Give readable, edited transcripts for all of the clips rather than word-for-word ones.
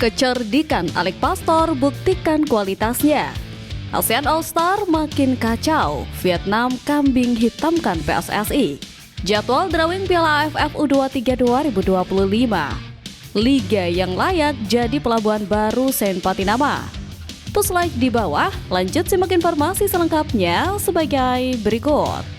Kecerdikan Alec Pastor buktikan kualitasnya. ASEAN All-Star makin kacau, Vietnam kambing hitamkan PSSI. Jadwal drawing Piala AFF U23 2025. Liga yang layak jadi pelabuhan baru Saint Patinama. Push like di bawah, lanjut simak informasi selengkapnya sebagai berikut.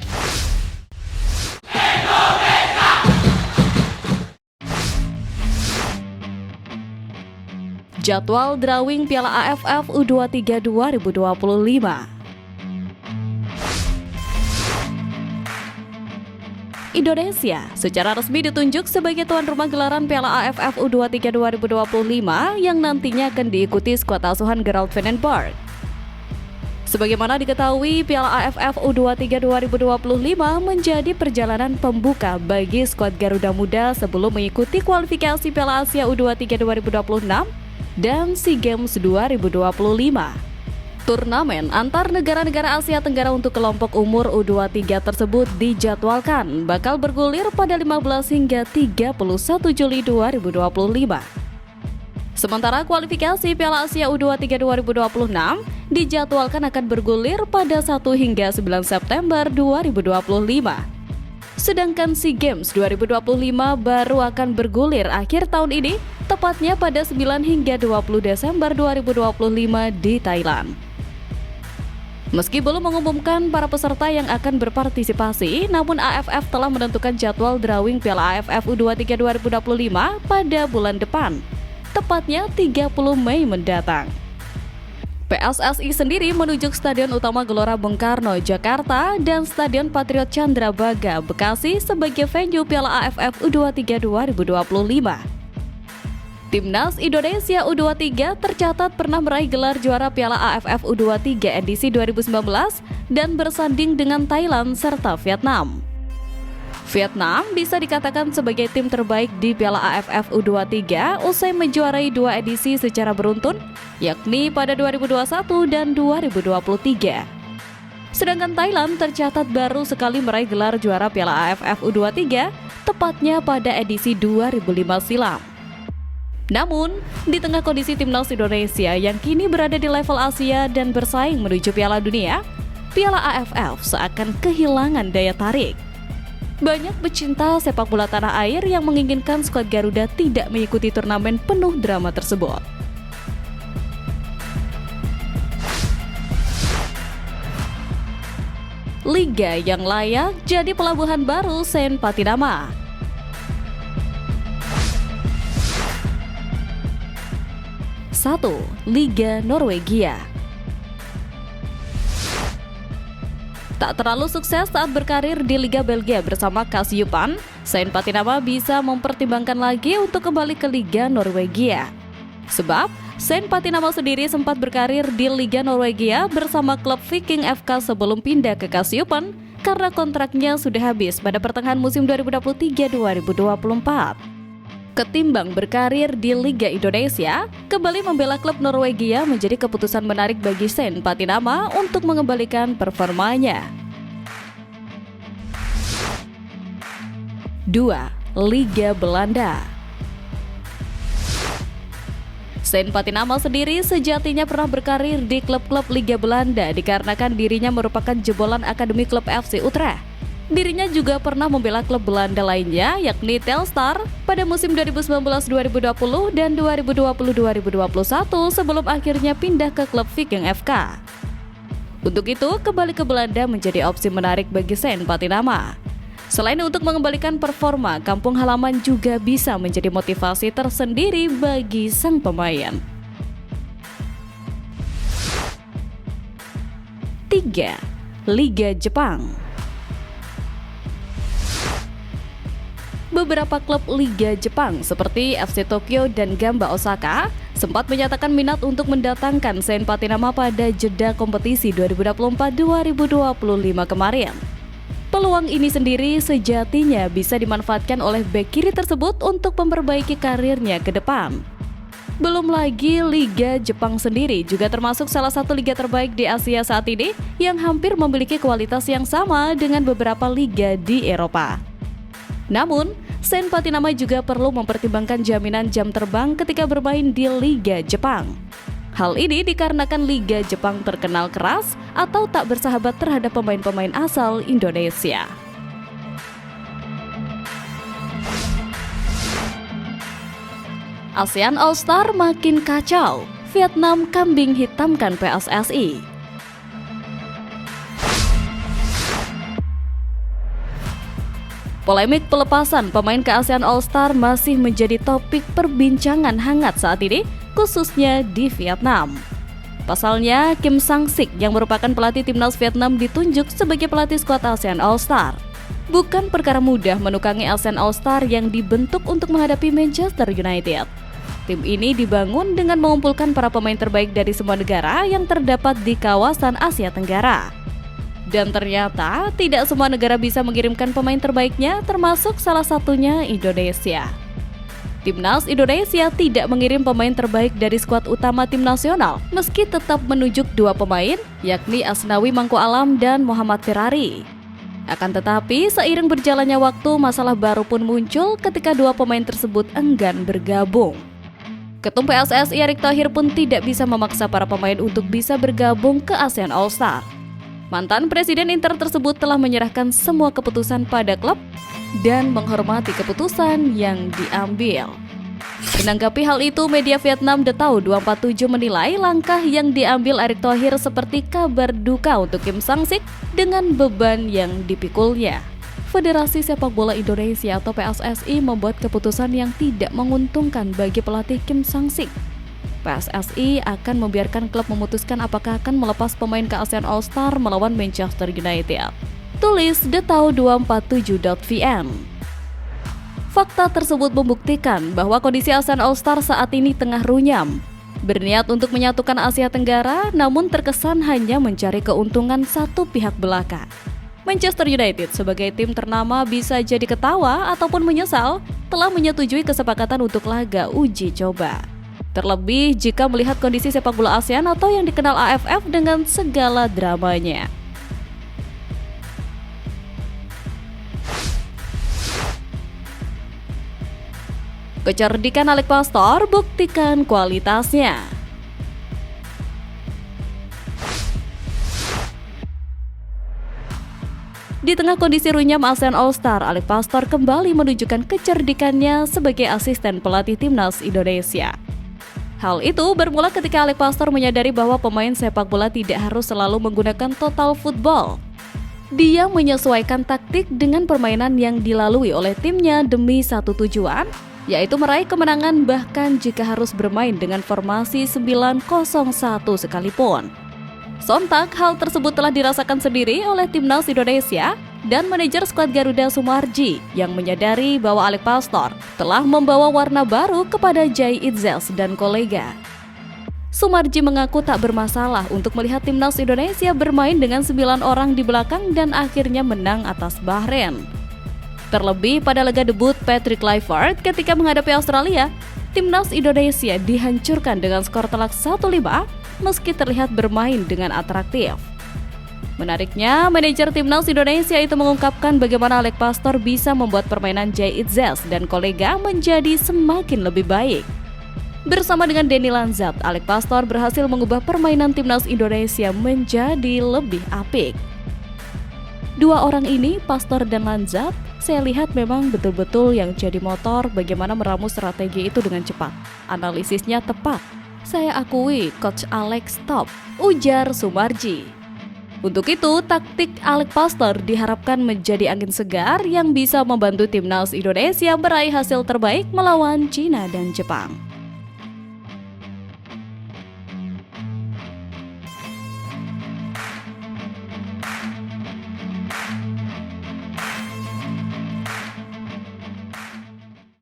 Jadwal drawing Piala AFF U23 2025. Indonesia secara resmi ditunjuk sebagai tuan rumah gelaran Piala AFF U23 2025 yang nantinya akan diikuti skuad asuhan Gerald Vandenberg. Sebagaimana diketahui, Piala AFF U23 2025 menjadi perjalanan pembuka bagi skuad Garuda Muda sebelum mengikuti kualifikasi Piala Asia U23 2026 dan SEA Games 2025. Turnamen antar negara-negara Asia Tenggara untuk kelompok umur U23 tersebut dijadwalkan bakal bergulir pada 15 hingga 31 Juli 2025. Sementara kualifikasi Piala Asia U23 2026 dijadwalkan akan bergulir pada 1 hingga 9 September 2025. Sedangkan SEA Games 2025 baru akan bergulir akhir tahun ini, tepatnya pada 9 hingga 20 Desember 2025 di Thailand. Meski belum mengumumkan para peserta yang akan berpartisipasi, namun AFF telah menentukan jadwal drawing Piala AFF U23 2025 pada bulan depan, tepatnya 30 Mei mendatang. PSSI sendiri menunjuk Stadion Utama Gelora Bung Karno, Jakarta dan Stadion Patriot Candrabaga, Bekasi sebagai venue Piala AFF U23 2025. Timnas Indonesia U23 tercatat pernah meraih gelar juara Piala AFF U23 edisi 2019 dan bersanding dengan Thailand serta Vietnam. Vietnam bisa dikatakan sebagai tim terbaik di Piala AFF U23 usai menjuarai 2 edisi secara beruntun, yakni pada 2021 dan 2023. Sedangkan Thailand tercatat baru sekali meraih gelar juara Piala AFF U23, tepatnya pada edisi 2005 silam. Namun, di tengah kondisi timnas Indonesia yang kini berada di level Asia dan bersaing menuju Piala Dunia, Piala AFF seakan kehilangan daya tarik. Banyak pecinta sepak bola tanah air yang menginginkan skuad Garuda tidak mengikuti turnamen penuh drama tersebut. Liga yang layak jadi pelabuhan baru Saint Patinama. Satu, Liga Norwegia. Tak terlalu sukses saat berkarir di Liga Belgia bersama Kasyupan, Saint Patinama bisa mempertimbangkan lagi untuk kembali ke Liga Norwegia. Sebab, Saint Patinama sendiri sempat berkarir di Liga Norwegia bersama klub Viking FK sebelum pindah ke Kasyupan karena kontraknya sudah habis pada pertengahan musim 2023-2024. Ketimbang berkarir di Liga Indonesia, kembali membela klub Norwegia menjadi keputusan menarik bagi Saint Patinama untuk mengembalikan performanya. 2. Liga Belanda. Saint Patinama sendiri sejatinya pernah berkarir di klub-klub Liga Belanda dikarenakan dirinya merupakan jebolan akademi klub FC Utrecht. Dirinya juga pernah membela klub Belanda lainnya yakni Telstar pada musim 2019-2020 dan 2020-2021 sebelum akhirnya pindah ke klub Viking FK. Untuk itu, kembali ke Belanda menjadi opsi menarik bagi Saint Patinama. Selain untuk mengembalikan performa, kampung halaman juga bisa menjadi motivasi tersendiri bagi sang pemain. 3. Liga Jepang. Beberapa klub Liga Jepang seperti FC Tokyo dan Gamba Osaka sempat menyatakan minat untuk mendatangkan Saint Patinama pada jeda kompetisi 2024-2025 kemarin. Peluang ini sendiri sejatinya bisa dimanfaatkan oleh bek kiri tersebut untuk memperbaiki karirnya ke depan. Belum lagi Liga Jepang sendiri juga termasuk salah satu liga terbaik di Asia saat ini yang hampir memiliki kualitas yang sama dengan beberapa liga di Eropa. Namun, Sen Patinama juga perlu mempertimbangkan jaminan jam terbang ketika bermain di Liga Jepang. Hal ini dikarenakan Liga Jepang terkenal keras atau tak bersahabat terhadap pemain-pemain asal Indonesia. ASEAN All-Star makin kacau, Vietnam kambing hitamkan PSSI. Polemik pelepasan pemain ke ASEAN All-Star masih menjadi topik perbincangan hangat saat ini, khususnya di Vietnam. Pasalnya, Kim Sang-sik yang merupakan pelatih timnas Vietnam ditunjuk sebagai pelatih skuad ASEAN All-Star. Bukan perkara mudah menukangi ASEAN All-Star yang dibentuk untuk menghadapi Manchester United. Tim ini dibangun dengan mengumpulkan para pemain terbaik dari semua negara yang terdapat di kawasan Asia Tenggara. Dan ternyata tidak semua negara bisa mengirimkan pemain terbaiknya, termasuk salah satunya Indonesia. Timnas Indonesia tidak mengirim pemain terbaik dari skuad utama tim nasional, meski tetap menunjuk 2 pemain, yakni Asnawi Mangku Alam dan Muhammad Ferrari. Akan tetapi, seiring berjalannya waktu, masalah baru pun muncul ketika 2 pemain tersebut enggan bergabung. Ketum PSSI Erick Thohir pun tidak bisa memaksa para pemain untuk bisa bergabung ke ASEAN All-Star. Mantan Presiden Inter tersebut telah menyerahkan semua keputusan pada klub dan menghormati keputusan yang diambil. Menanggapi hal itu, media Vietnam The Tau 247 menilai langkah yang diambil Erick Thohir seperti kabar duka untuk Kim Sang-sik dengan beban yang dipikulnya. Federasi Sepak Bola Indonesia atau PSSI membuat keputusan yang tidak menguntungkan bagi pelatih Kim Sang-sik. PSSI akan membiarkan klub memutuskan apakah akan melepas pemain ke ASEAN All-Star melawan Manchester United. Tulis thetau247.vn. Fakta tersebut membuktikan bahwa kondisi ASEAN All-Star saat ini tengah runyam. Berniat untuk menyatukan Asia Tenggara, namun terkesan hanya mencari keuntungan satu pihak belaka. Manchester United sebagai tim ternama bisa jadi ketawa ataupun menyesal telah menyetujui kesepakatan untuk laga uji coba. Terlebih jika melihat kondisi sepak bola ASEAN atau yang dikenal AFF dengan segala dramanya. Kecerdikan Alec Pastor, buktikan kualitasnya. Di tengah kondisi runyam ASEAN All-Star, Alec Pastor kembali menunjukkan kecerdikannya sebagai asisten pelatih timnas Indonesia. Hal itu bermula ketika Alec Pastor menyadari bahwa pemain sepak bola tidak harus selalu menggunakan total football. Dia menyesuaikan taktik dengan permainan yang dilalui oleh timnya demi satu tujuan, yaitu meraih kemenangan bahkan jika harus bermain dengan formasi 9-0-1 sekalipun. Sontak, hal tersebut telah dirasakan sendiri oleh timnas Indonesia dan manajer skuad Garuda Sumarji yang menyadari bahwa Alec Pastor telah membawa warna baru kepada Jay Itzels dan kolega. Sumarji mengaku tak bermasalah untuk melihat timnas Indonesia bermain dengan 9 orang di belakang dan akhirnya menang atas Bahrain. Terlebih pada laga debut Patrick Kluivert ketika menghadapi Australia, timnas Indonesia dihancurkan dengan skor telak 1-5 meski terlihat bermain dengan atraktif. Menariknya, manajer timnas Indonesia itu mengungkapkan bagaimana Alec Pastor bisa membuat permainan Jay Itzels dan kolega menjadi semakin lebih baik. Bersama dengan Denny Lanzat, Alec Pastor berhasil mengubah permainan timnas Indonesia menjadi lebih apik. 2 orang ini, Pastor dan Lanzat, saya lihat memang betul-betul yang jadi motor bagaimana meramu strategi itu dengan cepat. Analisisnya tepat. Saya akui Coach Alex top, ujar Sumarji. Untuk itu, taktik Alec Pastor diharapkan menjadi angin segar yang bisa membantu timnas Indonesia meraih hasil terbaik melawan Cina dan Jepang.